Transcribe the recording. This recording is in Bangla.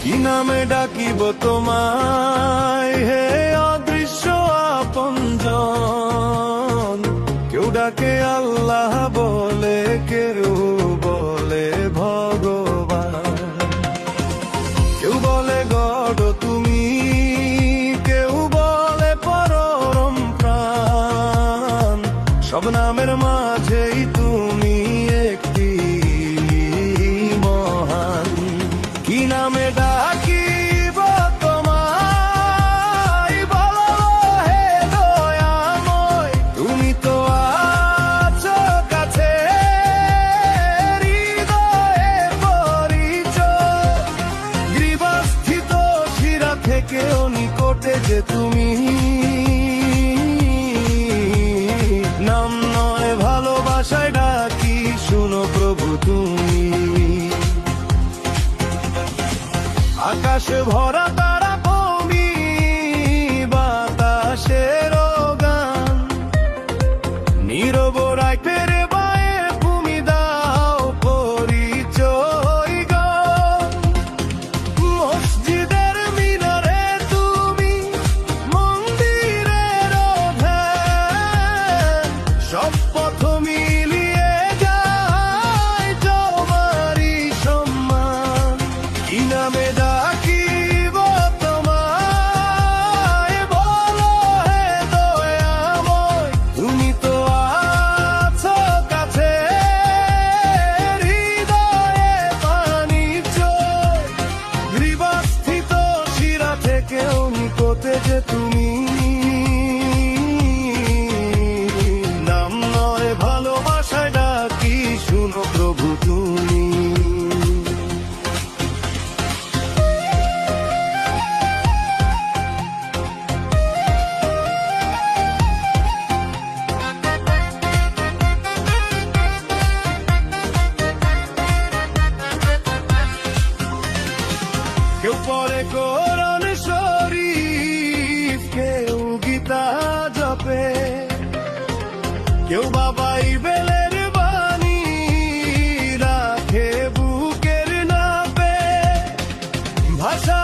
কি নামে ডাকিব তোমায় হে অদৃশ্য আপনজন। কেউ ডাকে আল্লাহ বলে, কেউ বলে ভগবান, কেউ বলে গড তুমি, কেউ বলে পরম প্রাণ। সব নামের মাঝেই তুমি একটি মহান। কি নামে ডাকিব তোমায় বলো হে দয়াময়, তুমি তো আছো কাছে, হৃদয়ে পরিচয়। গ্রীবস্থিত শিরা থেকেও নিকটে যে তুমি, নাম নয় ভালোবাসায় ডাকি শুনো প্রভু তুমি। আকাশে ভরা তারা ভূমি, বাতাসের গান, নীরব রাইতে রে বায়ে তুমি দাও পরিচয় গান। মসজিদের মিনারে তুমি, মন্দিরের ধ্যান, সব পথ মিলিয়ে যায় তোমারই সম্মান। কি নামে ডাকিব তোমায় বলো হে দয়াময়, তুমি তো আছো কাছে, হৃদয়ে পানি চোয়। গ্রীবস্থিত শিরা থেকেও নিকটে যে তুমি, নাম নয় ভালোবাসায় ডাকি শুনো প্রভু তুমি। কেউ পড়ে কোরআন শরীফ, কেউ গীতা জপে, কেউ বা বাইবেলের বাণী রাখে বুকের নাপে। ভাষা